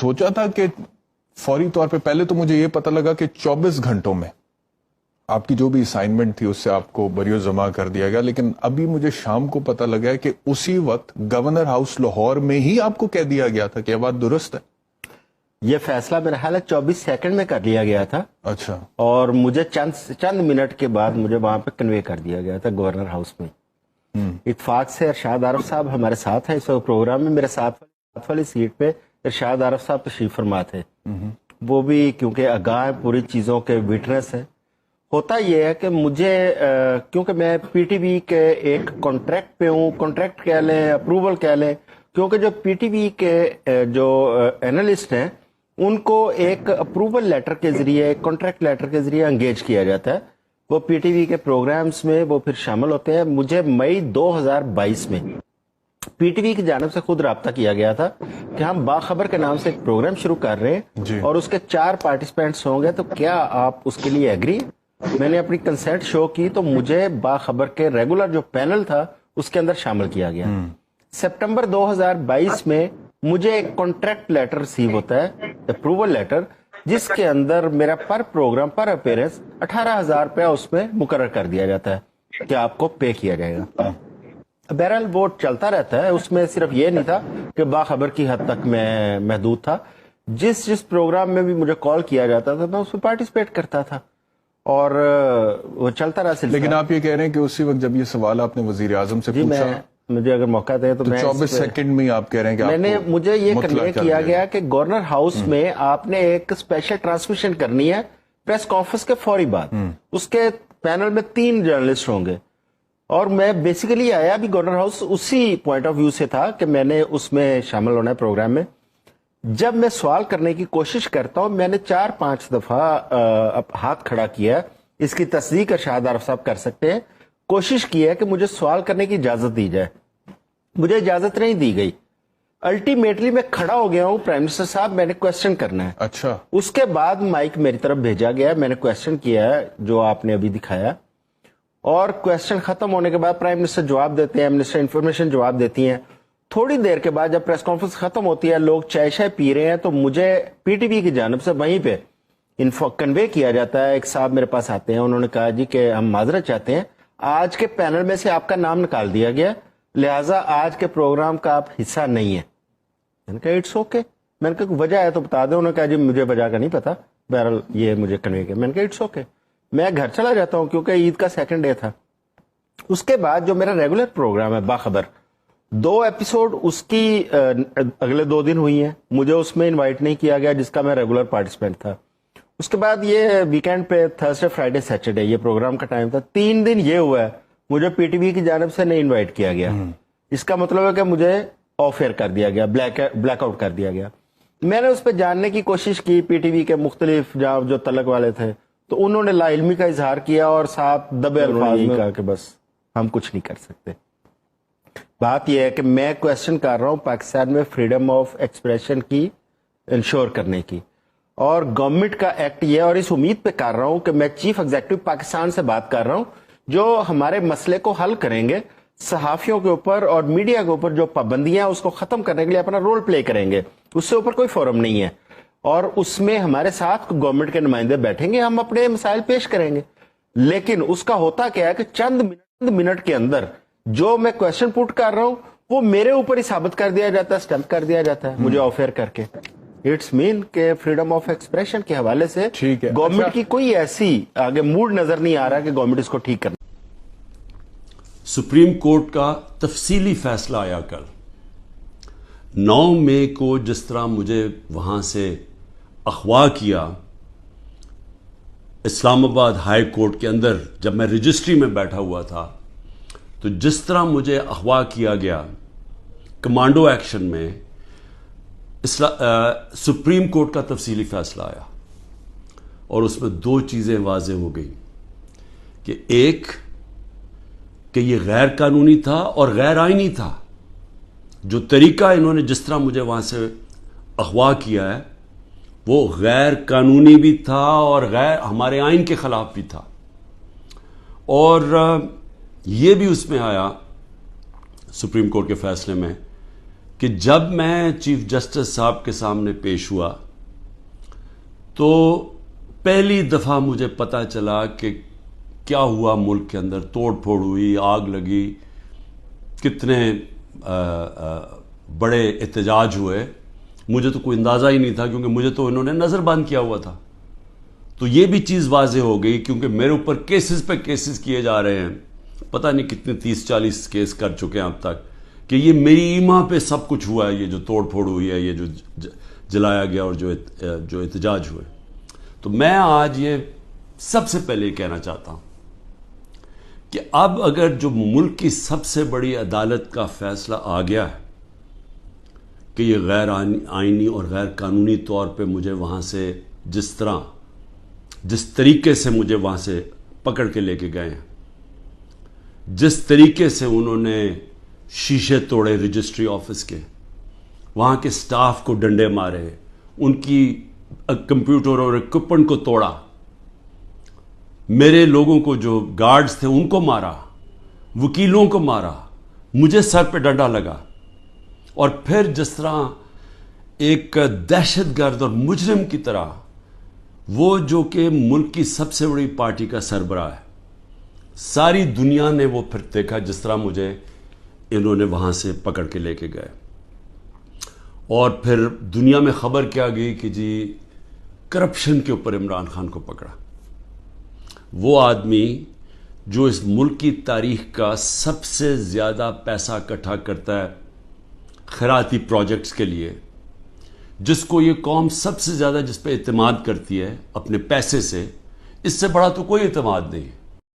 سوچا تھا کہ فوری طور پہ پہلے تو مجھے یہ پتہ لگا کہ 24 گھنٹوں میں آپ کی جو بھی اسائنمنٹ تھی اس سے آپ کو بری و جمع کر دیا گیا، لیکن ابھی مجھے شام کو پتہ لگا ہے کہ اسی وقت گورنر ہاؤس لاہور میں ہی آپ کو کہہ دیا گیا تھا کہ یہ بات درست ہے؟ یہ فیصلہ میرا خیال ہے 24 سیکنڈ میں کر لیا گیا تھا. اچھا. اور مجھے چند منٹ کے بعد مجھے وہاں پہ کنوے کر دیا گیا تھا گورنر ہاؤس میں. اتفاق سے ارشاد عارف صاحب ہمارے ساتھ ہیں اس وقت پروگرام میں. میرے ساتھ والی سیٹ پہ ارشاد عارف صاحب تشریف فرما تھے. وہ بھی کیونکہ آگاہ پوری چیزوں کے وٹنس ہیں. ہوتا یہ ہے کہ مجھے کیونکہ میں پی ٹی وی کے ایک کانٹریکٹ پہ ہوں، کانٹریکٹ کہہ لیں، اپروول کہہ لیں، کیونکہ جو پی ٹی وی کے جو اینالسٹ ہیں ان کو ایک اپروول لیٹر کے ذریعے، ایک کانٹریکٹ لیٹر کے ذریعے انگیج کیا جاتا ہے. وہ پی ٹی وی کے پروگرامز میں وہ پھر شامل ہوتے ہیں. مجھے مئی 2022 میں پی ٹی وی کی جانب سے خود رابطہ کیا گیا تھا کہ ہم باخبر کے نام سے ایک پروگرام شروع کر رہے ہیں اور اس کے 4 پارٹیسپینٹس ہوں گے، تو کیا آپ اس کے لیے ایگری؟ میں نے اپنی کنسنٹ شو کی تو مجھے باخبر کے ریگولر جو پینل تھا اس کے اندر شامل کیا گیا. سپٹمبر 2022 میں مجھے ایک کانٹریکٹ لیٹر ریسیو ہوتا ہے، اپروول لیٹر، جس کے اندر میرا پر پروگرام پر اپیرنس 18,000 روپیہ اس میں مقرر کر دیا جاتا ہے کہ آپ کو پے کیا جائے گا. بہرحال وہ چلتا رہتا ہے. اس میں صرف یہ نہیں تھا کہ باخبر کی حد تک میں محدود تھا. جس پروگرام میں بھی مجھے کال کیا جاتا تھا میں اس میں پارٹیسپیٹ کرتا تھا اور وہ چلتا رہا سلسلہ. لیکن آپ یہ کہہ رہے ہیں کہ اسی وقت جب یہ سوال آپ نے وزیر اعظم سے پوچھا، مجھے اگر موقع دے تو 24 سیکنڈ میں آپ کہہ رہے ہیں کہ میں نے مجھے یہ کنوے کیا گیا کہ گورنر ہاؤس میں آپ نے ایک اسپیشل ٹرانسمیشن کرنی ہے پریس کانفرنس کے فوری بعد. اس کے پینل میں 3 جرنلسٹ ہوں گے اور میں بیسیکلی آیا بھی گورنر ہاؤس اسی پوائنٹ آف ویو سے تھا کہ میں نے اس میں شامل ہونا ہے پروگرام میں. جب میں سوال کرنے کی کوشش کرتا ہوں میں نے 4-5 دفعہ ہاتھ کھڑا کیا. اس کی تصدیق ارشاد عارف صاحب کر سکتے ہیں. کوشش کی ہے کہ مجھے سوال کرنے کی اجازت دی جائے، مجھے اجازت نہیں دی گئی. الٹیمیٹلی میں کھڑا ہو گیا ہوں، پرائم منسٹر صاحب میں نے کویسچن کرنا ہے. اچھا. اس کے بعد مائک میری طرف بھیجا گیا، میں نے کویسچن کیا ہے جو آپ نے ابھی دکھایا، اور کویسچن ختم ہونے کے بعد پرائم منسٹر جواب دیتے ہیں، منسٹر انفارمیشن جواب دیتی ہیں. تھوڑی دیر کے بعد جب پریس کانفرنس ختم ہوتی ہے، لوگ چائے شائے پی رہے ہیں، تو مجھے پی ٹی وی کی جانب سے وہیں پہ کنوے کیا جاتا ہے. ایک صاحب میرے پاس آتے ہیں، انہوں نے کہا جی کہ ہم معذرت چاہتے ہیں، آج کے پینل میں سے آپ کا نام نکال دیا گیا، لہٰذا آج کے پروگرام کا آپ حصہ نہیں ہیں. میں نے کہا اٹس اوکے. میں نے کہا وجہ ہے تو بتا دیں. انہوں نے کہا جی مجھے وجہ کا نہیں پتا، بہرحال یہ مجھے کنوے کیا. میں نے کہا اٹس اوکے، میں گھر چلا جاتا ہوں کیونکہ عید کا 2nd ڈے تھا. اس کے بعد جو میرا ریگولر پروگرام ہے باخبر، 2 ایپیسوڈ اس کی اگلے 2 دن ہوئی ہیں. مجھے اس میں انوائٹ نہیں کیا گیا جس کا میں ریگولر پارٹیسپینٹ تھا. اس کے بعد یہ ویکینڈ پہ تھرسڈے فرائیڈے سیٹرڈے یہ پروگرام کا ٹائم تھا. 3 دن یہ ہوا ہے مجھے پی ٹی وی کی جانب سے نہیں انوائٹ کیا گیا. اس کا مطلب ہے کہ مجھے آف ایئر کر دیا گیا، بلیک آؤٹ کر دیا گیا. میں نے اس پہ جاننے کی کوشش کی پی ٹی وی کے مختلف جو تلق والے تھے، تو انہوں نے لا علمی کا اظہار کیا اور صاحب دبے الفاظ میں کہا کہ بس ہم کچھ نہیں کر سکتے. بات یہ ہے کہ میں کویسچن کر رہا ہوں پاکستان میں فریڈم آف ایکسپریشن کی انشور کرنے کی، اور گورنمنٹ کا ایکٹ یہ، اور اس امید پہ کر رہا ہوں کہ میں چیف ایگزیکٹو پاکستان سے بات کر رہا ہوں جو ہمارے مسئلے کو حل کریں گے. صحافیوں کے اوپر اور میڈیا کے اوپر جو پابندیاں اس کو ختم کرنے کے لیے اپنا رول پلے کریں گے. اس سے اوپر کوئی فورم نہیں ہے، اور اس میں ہمارے ساتھ گورنمنٹ کے نمائندے بیٹھیں گے، ہم اپنے مسائل پیش کریں گے. لیکن اس کا ہوتا کیا ہے کہ چند منٹ کے اندر جو میں کویسچن پٹ کر رہا ہوں وہ میرے اوپر ہی ثابت کر دیا جاتا ہے، اسٹمپ کر دیا جاتا ہے مجھے آف ایئر کر کے. اٹس مین کہ فریڈم آف ایکسپریشن کے حوالے سے گورنمنٹ کی کوئی ایسی آگے موڈ نظر نہیں آ رہا کہ گورنمنٹ اس کو ٹھیک کرنا. سپریم کورٹ کا تفصیلی فیصلہ آیا کل 9 مئی کو. جس طرح مجھے وہاں سے اغوا کیا اسلام آباد ہائی کورٹ کے اندر جب میں رجسٹری میں بیٹھا ہوا تھا، تو جس طرح مجھے اغوا کیا گیا کمانڈو ایکشن میں، سپریم کورٹ کا تفصیلی فیصلہ آیا اور اس میں 2 چیزیں واضح ہو گئی کہ ایک کہ یہ غیر قانونی تھا اور غیر آئینی تھا. جو طریقہ انہوں نے جس طرح مجھے وہاں سے اغوا کیا ہے وہ غیر قانونی بھی تھا اور غیر ہمارے آئین کے خلاف بھی تھا. اور یہ بھی اس میں آیا سپریم کورٹ کے فیصلے میں کہ جب میں چیف جسٹس صاحب کے سامنے پیش ہوا تو پہلی دفعہ مجھے پتا چلا کہ کیا ہوا ملک کے اندر، توڑ پھوڑ ہوئی، آگ لگی، کتنے بڑے احتجاج ہوئے. مجھے تو کوئی اندازہ ہی نہیں تھا کیونکہ مجھے تو انہوں نے نظر بند کیا ہوا تھا. تو یہ بھی چیز واضح ہو گئی کیونکہ میرے اوپر کیسز پہ کیسز کیے جا رہے ہیں، پتہ نہیں کتنے 30-40 کیس کر چکے ہیں اب تک، کہ یہ میری ایما پہ سب کچھ ہوا ہے، یہ جو توڑ پھوڑ ہوئی ہے، یہ جو جلایا گیا اور جو احتجاج ہوئے. تو میں آج یہ سب سے پہلے کہنا چاہتا ہوں کہ اب اگر جو ملک کی سب سے بڑی عدالت کا فیصلہ آ گیا ہے کہ یہ غیر آئینی اور غیر قانونی طور پہ مجھے وہاں سے جس طریقے سے مجھے وہاں سے پکڑ کے لے کے گئے ہیں، جس طریقے سے انہوں نے شیشے توڑے رجسٹری آفس کے، وہاں کے سٹاف کو ڈنڈے مارے، ان کی کمپیوٹر اور اکوپمنٹ کو توڑا، میرے لوگوں کو جو گارڈز تھے ان کو مارا، وکیلوں کو مارا، مجھے سر پہ ڈنڈا لگا، اور پھر جس طرح ایک دہشت گرد اور مجرم کی طرح وہ جو کہ ملک کی سب سے بڑی پارٹی کا سربراہ ہے، ساری دنیا نے وہ پھر دیکھا جس طرح مجھے انہوں نے وہاں سے پکڑ کے لے کے گئے. اور پھر دنیا میں خبر کیا گئی کہ جی کرپشن کے اوپر عمران خان کو پکڑا. وہ آدمی جو اس ملک کی تاریخ کا سب سے زیادہ پیسہ اکٹھا کرتا ہے خیراتی پروجیکٹس کے لیے، جس کو یہ قوم سب سے زیادہ جس پہ اعتماد کرتی ہے اپنے پیسے سے، اس سے بڑا تو کوئی اعتماد نہیں ہے.